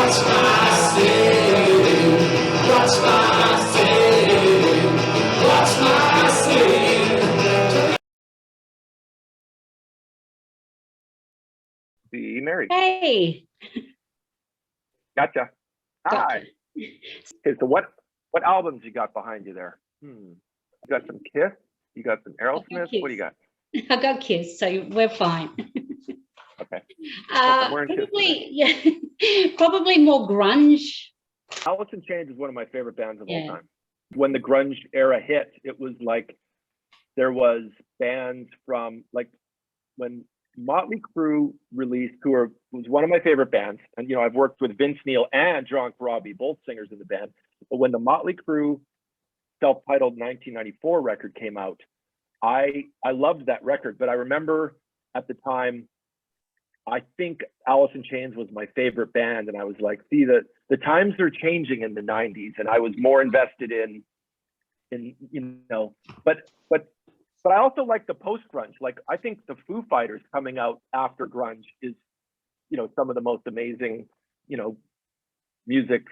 See, Mary. Hey. Gotcha. Hi. Okay, so what albums you got behind you there? You got some Kiss. You got some Aerosmith. What do you got? I got Kiss, so we're fine. Okay. Probably more grunge. Alice in Chains is one of my favorite bands of all time. When the grunge era hit, it was like there was bands from like when Motley Crue released, was one of my favorite bands, and I've worked with Vince Neil and John Corabi, both singers in the band. But when the Motley Crue self-titled 1994 record came out, I loved that record. But I remember at the time, I think Alice in Chains was my favorite band, and I was like, see, the times are changing in the 90s, and I was more invested in but I also like the post-grunge. Like, I think the Foo Fighters coming out after grunge is, some of the most amazing, music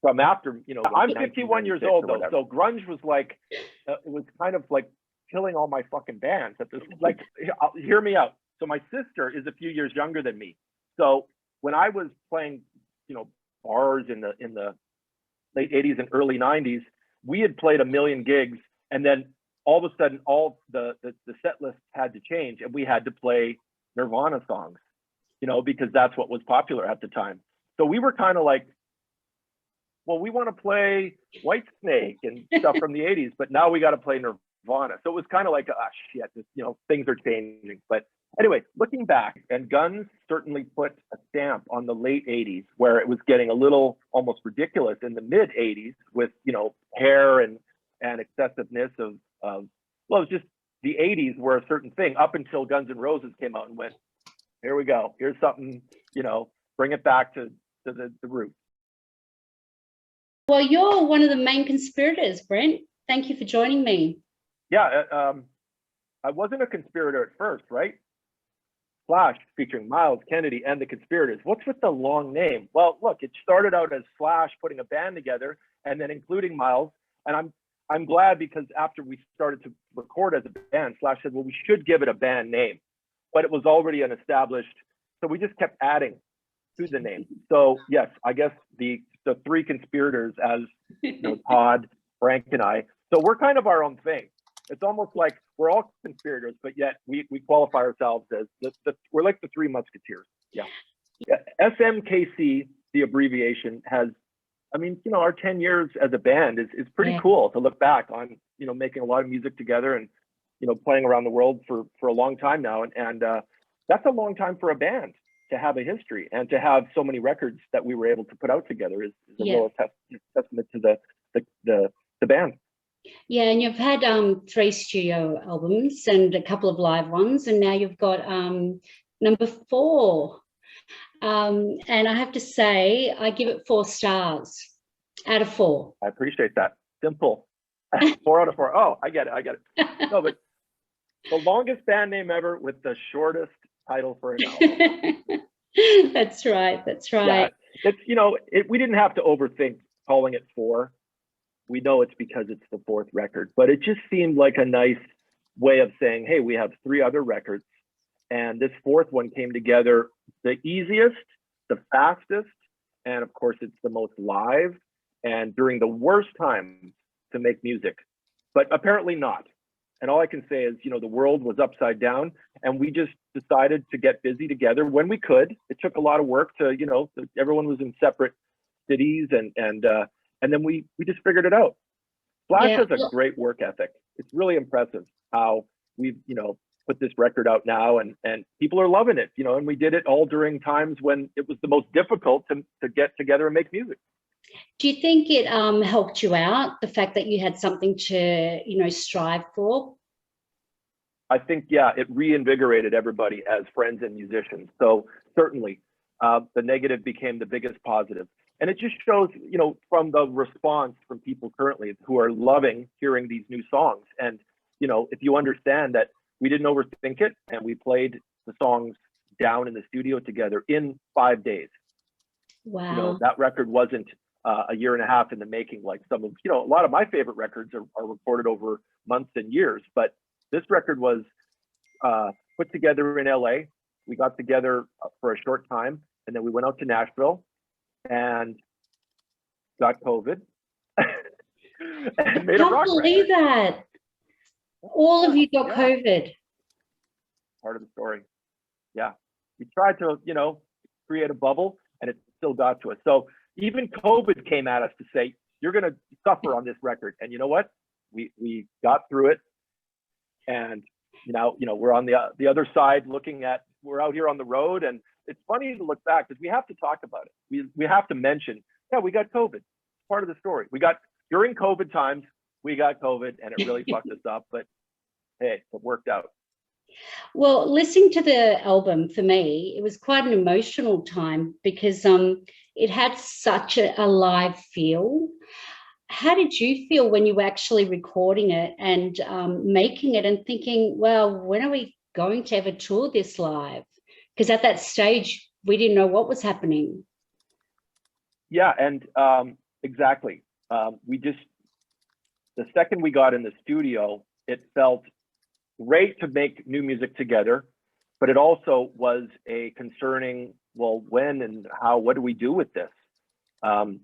from after, I'm 51 years old though, so grunge was like, it was kind of like killing all my fucking bands. Like, hear me out. So my sister is a few years younger than me. So when I was playing, bars in the late 80s and early 90s, we had played a million gigs, and then all of a sudden, all the set lists had to change, and we had to play Nirvana songs, because that's what was popular at the time. So we were kind of like, well, we want to play Whitesnake and stuff from the 80s, but now we got to play Nirvana. So it was kind of like, shit, things are changing. But anyway, looking back, and Guns certainly put a stamp on the late 80s, where it was getting a little almost ridiculous in the mid 80s with, hair and excessiveness of well, it's just the 80s were a certain thing up until Guns N' Roses came out and went, here we go. Here's something, bring it back to the roots. Well, you're one of the main conspirators, Brent. Thank you for joining me. Yeah, I wasn't a conspirator at first, right? Slash featuring Myles Kennedy and the Conspirators. What's with the long name? Well, look, it started out as Slash putting a band together and then including Myles. And I'm glad, because after we started to record as a band, Slash said, well, we should give it a band name, but it was already an established, so we just kept adding to the name. So yes, I guess the three conspirators, as Todd, Frank, and I, so we're kind of our own thing. It's almost like we're all conspirators, but yet we qualify ourselves as we're like the Three Musketeers. Yeah. SMKC, the abbreviation, has, our 10 years as a band is pretty cool to look back on, making a lot of music together and, playing around the world for a long time now. And that's a long time for a band to have a history, and to have so many records that we were able to put out together is a real testament to the band. Yeah, and you've had 3 studio albums and a couple of live ones, and now you've got number 4. And I have to say, I give it 4 stars out of 4. I appreciate that. Simple. 4 out of 4. Oh, I get it. No, but the longest band name ever with the shortest title for an album. That's right. Yeah, it's, we didn't have to overthink calling it 4. We know it's because it's the 4th record, but it just seemed like a nice way of saying, hey, we have 3 other records, and this 4th one came together the easiest, the fastest, and of course it's the most live, and during the worst time to make music, but apparently not. And all I can say is, the world was upside down, and we just decided to get busy together when we could. It took a lot of work to, everyone was in separate cities, and then we just figured it out. Slash has a great work ethic. It's really impressive how we've, put this record out now, and people are loving it, and we did it all during times when it was the most difficult to get together and make music. Do you think it helped you out, the fact that you had something to, strive for? I think, yeah, it reinvigorated everybody as friends and musicians. So certainly the negative became the biggest positive. And it just shows, from the response from people currently who are loving hearing these new songs. And, if you understand that we didn't overthink it, and we played the songs down in the studio together in 5 days. Wow. That record wasn't a year and a half in the making, like some of, a lot of my favorite records are recorded over months and years. But this record was put together in LA. We got together for a short time, and then we went out to Nashville and got COVID and made a rock record. I can't believe that. All of you got COVID. Part of the story. Yeah. We tried to, create a bubble, and it still got to us. So even COVID came at us to say, you're going to suffer on this record. And you know what? We got through it. And we're on the other side we're out here on the road. And it's funny to look back because we have to talk about it. We have to mention, we got COVID. It's part of the story. During COVID times, we got COVID, and it really fucked us up. But hey, it worked out. Well, listening to the album, for me, it was quite an emotional time because it had such a live feel. How did you feel when you were actually recording it and making it and thinking, well, when are we going to ever tour this live? Because at that stage, we didn't know what was happening. Yeah, and exactly. The second we got in the studio, it felt great to make new music together, but it also was a concerning, well, when and how, what do we do with this?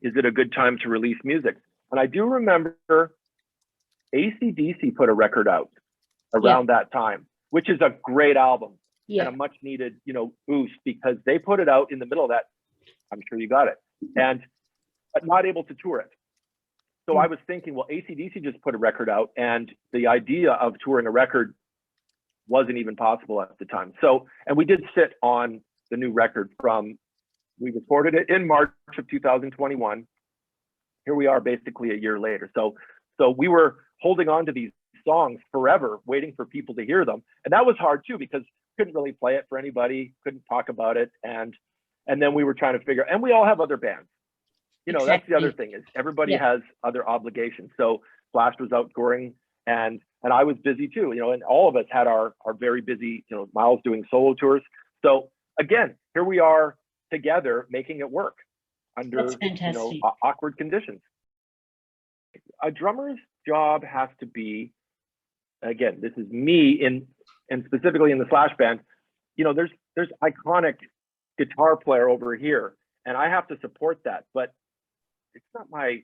Is it a good time to release music? And I do remember AC/DC put a record out around that time, which is a great album and a much needed, boost, because they put it out in the middle of that. I'm sure you got it. But not able to tour it. So I was thinking, well, AC/DC just put a record out, and the idea of touring a record wasn't even possible at the time. So, and we did sit on the new record we recorded it in March of 2021. Here we are basically a year later. So we were holding on to these songs forever, waiting for people to hear them. And that was hard too, because couldn't really play it for anybody, couldn't talk about it. And then we were trying to and we all have other bands. Exactly. That's the other thing, is everybody has other obligations. So Slash was out touring, and I was busy too, and all of us had our very busy, Myles doing solo tours. So again, here we are together making it work under awkward conditions. A drummer's job has to be, again, this is me and specifically in the Slash band, there's iconic guitar player over here, and I have to support that, but it's not my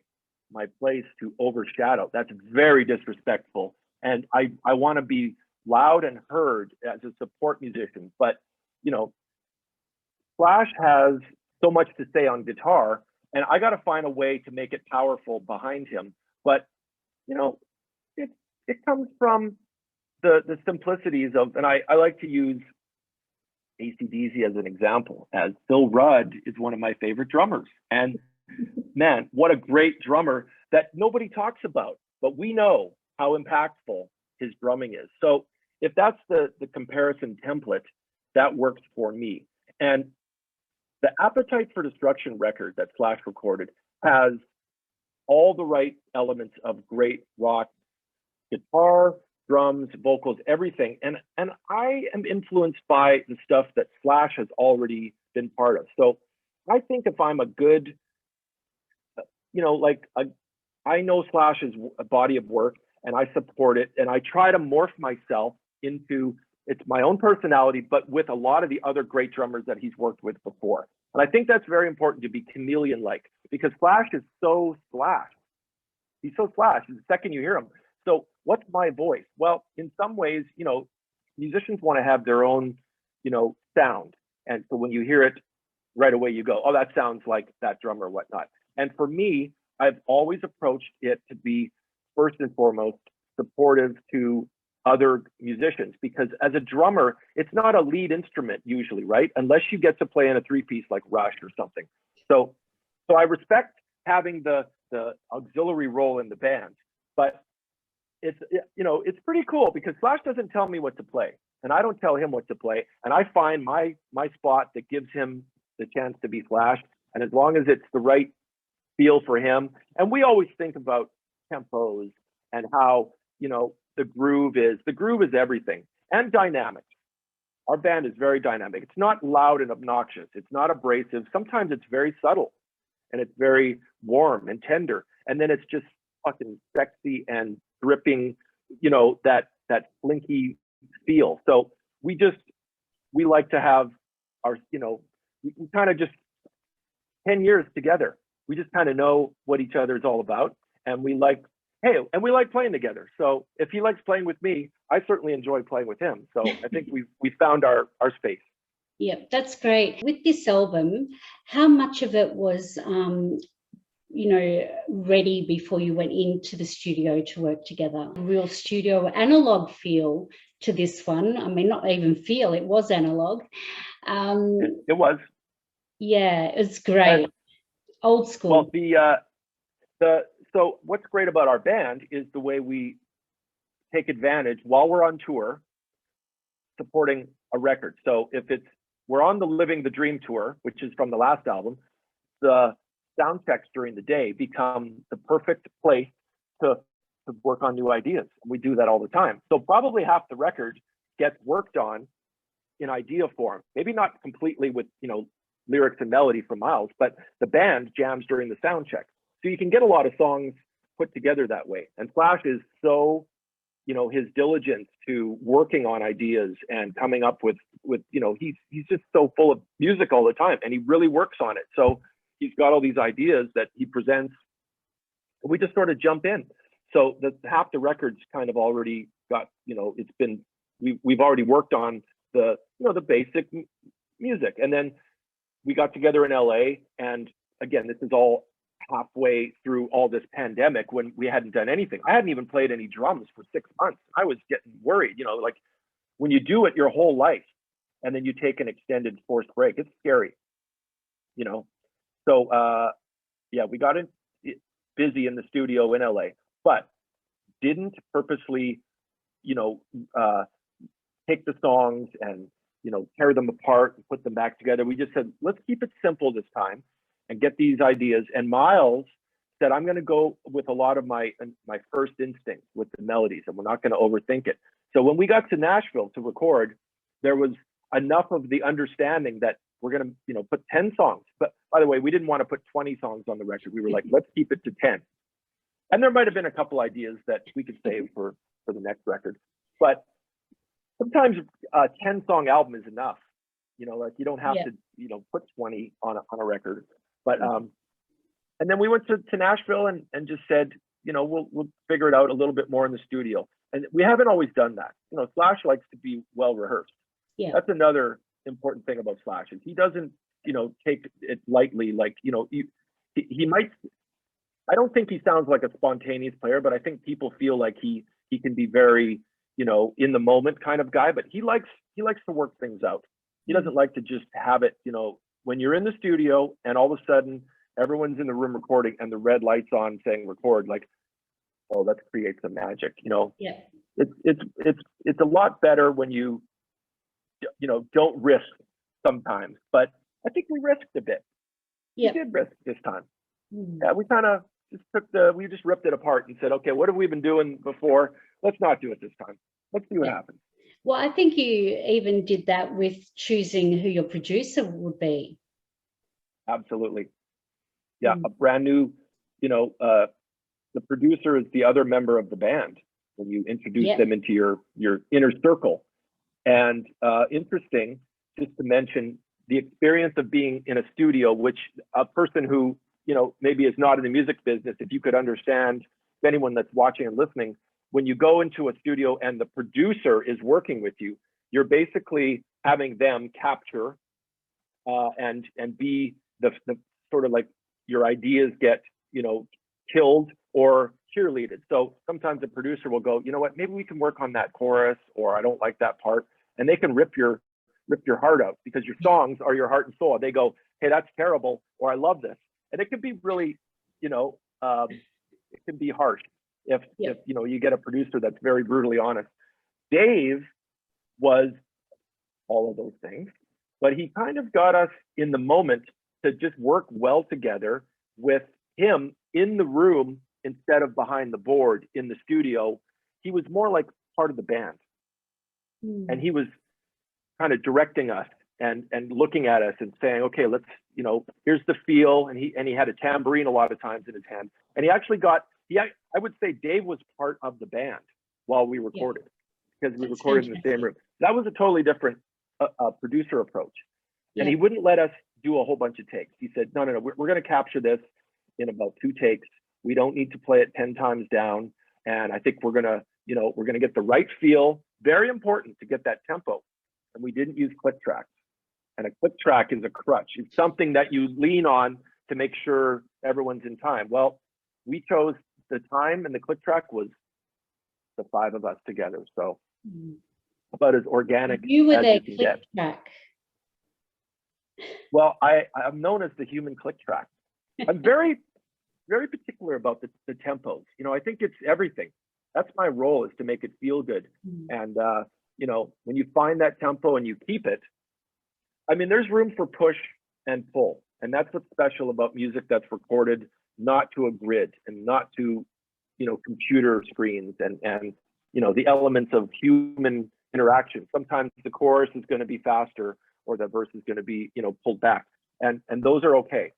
place to overshadow. That's very disrespectful. And I want to be loud and heard as a support musician. But, Slash has so much to say on guitar, and I got to find a way to make it powerful behind him. But, it comes from the simplicities of, and I like to use AC/DC as an example, as Bill Rudd is one of my favorite drummers. And man, what a great drummer that nobody talks about, but we know how impactful his drumming is. So if that's the comparison template, that works for me. And the Appetite for Destruction record that Slash recorded has all the right elements of great rock guitar, drums, vocals, everything. And I am influenced by the stuff that Slash has already been part of. So I think if I'm a good, I know Slash is a body of work, and I support it, and I try to morph myself into it's my own personality, but with a lot of the other great drummers that he's worked with before. And I think that's very important, to be chameleon-like, because Slash is so Slash. He's so Slash the second you hear him. So what's my voice? Well, in some ways, musicians want to have their own, sound. And so when you hear it right away, you go, oh, that sounds like that drummer or whatnot. And for me, I've always approached it to be first and foremost supportive to other musicians, because as a drummer, it's not a lead instrument usually, right? Unless you get to play in a three-piece like Rush or something. So I respect having the auxiliary role in the band, but it's pretty cool because Slash doesn't tell me what to play, and I don't tell him what to play, and I find my spot that gives him the chance to be Slash, and as long as it's the right feel for him, and we always think about tempos and how the groove is everything, and dynamics. our band is very dynamic. It's not loud and obnoxious. It's not abrasive. Sometimes it's very subtle and it's very warm and tender. And then it's just fucking sexy and dripping, you know, that slinky feel. So we like to have our, you know, we kind of just 10 years together. We just kind of know what each other is all about. And we like playing together. So if he likes playing with me, I certainly enjoy playing with him. So I think we found our space. Yeah, that's great. With this album, how much of it was, you know, ready before you went into the studio to work together? Real studio analog feel to this one. I mean, not even feel, it was analog. It was. Yeah, it's great. Old school. Well, so what's great about our band is the way we take advantage while we're on tour, supporting a record. So if we're on the Living the Dream tour, which is from the last album, the sound checks during the day become the perfect place to work on new ideas. And we do that all the time. So probably half the record gets worked on in idea form. Maybe not completely with, you know, lyrics and melody from Myles, but the band jams during the sound check. So you can get a lot of songs put together that way. And Slash is so, you know, his diligence to working on ideas and coming up with, you know, he's just so full of music all the time, and he really works on it. So he's got all these ideas that he presents, and we just sort of jump in. So that half the record's kind of already got, you know, we've already worked on the, you know, the basic music. And then we got together in LA, and again, this is all halfway through all this pandemic when we hadn't done anything. I hadn't even played any drums for 6 months. I was getting worried, you know, like when you do it your whole life and then you take an extended forced break, it's scary, you know? So yeah, we got busy in the studio in LA, but didn't purposely, you know, take the songs and, you know, tear them apart and put them back together. We just said, let's keep it simple this time and get these ideas. And Myles said, I'm going to go with a lot of my first instinct with the melodies, and we're not going to overthink it. So when we got to Nashville to record, there was enough of the understanding that we're going to, you know, put 10 songs. But by the way, we didn't want to put 20 songs on the record. We were like, let's keep it to 10. And there might have been a couple ideas that we could save for the next record. But sometimes a 10-song album is enough. You know, like you don't have to, you know, put 20 on a record. But and then we went to Nashville and just said, you know, we'll figure it out a little bit more in the studio. And we haven't always done that. You know, Slash likes to be well rehearsed. Yeah. That's another important thing about Slash is he doesn't, you know, take it lightly. Like, you know, he might. I don't think he sounds like a spontaneous player, but I think people feel like he can be very, you know, in the moment kind of guy. But he likes to work things out. He doesn't like to just have it, you know. When you're in the studio and all of a sudden everyone's in the room recording and the red light's on saying record, like, oh, that creates some magic, you know. Yeah. It's a lot better when you know, don't risk sometimes. But I think we risked a bit. Yeah. We did risk this time. Yeah, we kind of we just ripped it apart and said, okay, what have we been doing before? Let's not do it this time. Let's see what happens. Well, I think you even did that with choosing who your producer would be. Absolutely. Yeah, a brand new, you know, the producer is the other member of the band when you introduce them into your inner circle. And interesting, just to mention the experience of being in a studio, which a person who, you know, maybe is not in the music business, if you could understand, if anyone that's watching and listening, when you go into a studio and the producer is working with you, you're basically having them capture and be the sort of like your ideas get, you know, killed or cheerleaded. So sometimes the producer will go, you know what, maybe we can work on that chorus, or I don't like that part, and they can rip your heart out because your songs are your heart and soul. They go, hey, that's terrible, or I love this, and it can be really, you know, it can be harsh. If you know, you get a producer that's very brutally honest. Dave was all of those things, but he kind of got us in the moment to just work well together with him in the room instead of behind the board in the studio. He was more like part of the band. And he was kind of directing us and looking at us and saying, okay, let's, you know, here's the feel. And he had a tambourine a lot of times in his hand. And he actually I would say Dave was part of the band while we recorded, because we recorded in the same room. That was a totally different producer approach. And he wouldn't let us do a whole bunch of takes. He said, no, we're going to capture this in about 2 takes. We don't need to play it 10 times down. And I think we're going to get the right feel. Very important to get that tempo. And we didn't use click tracks. And a click track is a crutch. It's something that you lean on to make sure everyone's in time. Well, we chose the time, and the click track was the 5 of us together. So about as organic as you can get. Track. Well, I'm known as the human click track. I'm very, very particular about the tempos. You know, I think it's everything. That's my role, is to make it feel good. And, you know, when you find that tempo and you keep it, I mean, there's room for push and pull. And that's what's special about music that's recorded, not to a grid and not to, you know, computer screens and you know, the elements of human interaction. Sometimes the chorus is going to be faster or the verse is going to be, you know, pulled back. And those are okay.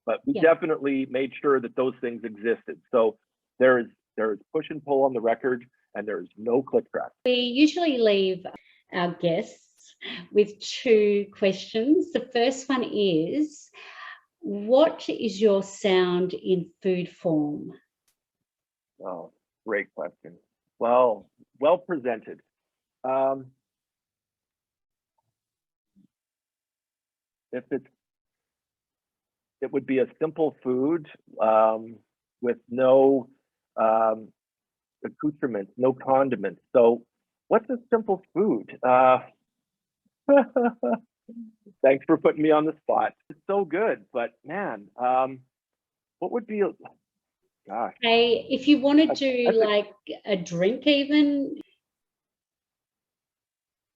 But we definitely made sure that those things existed. So there is push and pull on the record, and there's no click track. We usually leave our guests with 2 questions. The first one is, what is your sound in food form? Oh, great question. Well presented. It would be a simple food with no accoutrements, no condiments. So what's a simple food? Thanks for putting me on the spot. It's so good, but man, what would be, gosh. Hey, if you want to do like a drink even.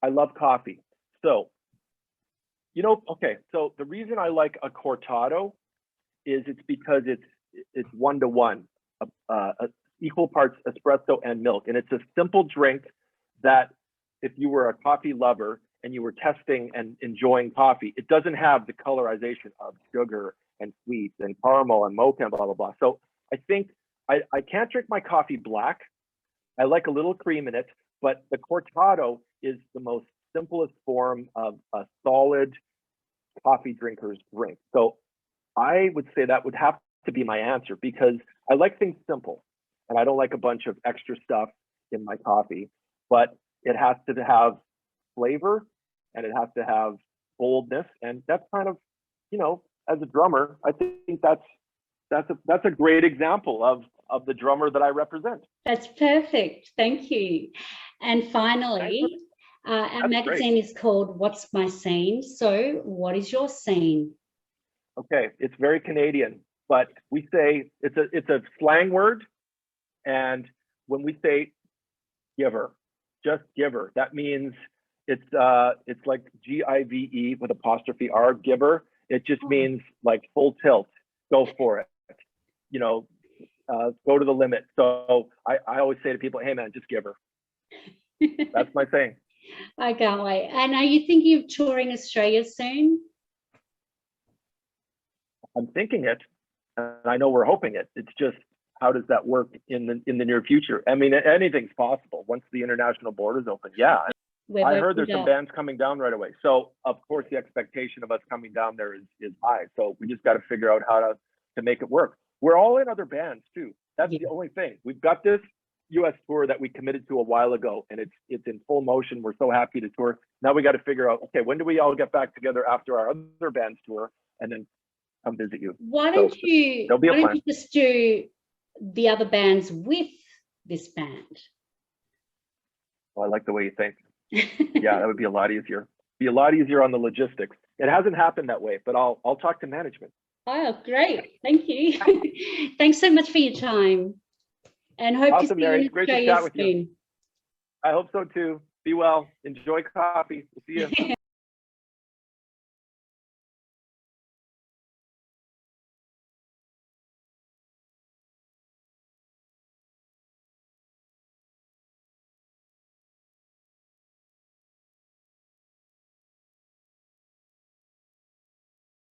I love coffee. So, you know, okay, so the reason I like a cortado is it's because it's 1-to-1, equal parts espresso and milk. And it's a simple drink that if you were a coffee lover and you were testing and enjoying coffee, it doesn't have the colorization of sugar and sweets and caramel and mocha and blah, blah, blah. So I think I can't drink my coffee black. I like a little cream in it, but the cortado is the most simplest form of a solid coffee drinker's drink. So I would say that would have to be my answer, because I like things simple and I don't like a bunch of extra stuff in my coffee, but it has to have flavor and it has to have boldness. And that's kind of, you know, as a drummer, I think that's a great example of the drummer that I represent. That's perfect. Thank you. And finally, our magazine is called What's My Scene? So what is your scene? Okay, it's very Canadian, but we say it's a slang word. And when we say giver, just giver, that means it's like G-I-V-E with apostrophe R, giver. It just means like full tilt, go for it, you know, go to the limit. So I always say to people, hey man, just give her. That's my thing. I can't wait. And are you thinking of touring Australia soon? I'm thinking it, and I know we're hoping it. It's just, how does that work in the near future? I mean, anything's possible once the international borders open. Yeah, I heard there's some bands coming down right away. So of course the expectation of us coming down there is high. So we just got to figure out how to make it work. We're all in other bands too. That's the only thing. We've got this US tour that we committed to a while ago, and it's in full motion. We're so happy to tour. Now we got to figure out, okay, when do we all get back together after our other band's tour, and then come visit you. Why don't you just do the other bands with this band? Well, I like the way you think. Yeah, that would be a lot easier. Be a lot easier on the logistics. It hasn't happened that way, but I'll talk to management. Oh, great. Thank you. Thanks so much for your time. And hope to see Mary. you in Great to chat with you. I hope so too. Be well. Enjoy coffee. We'll see you.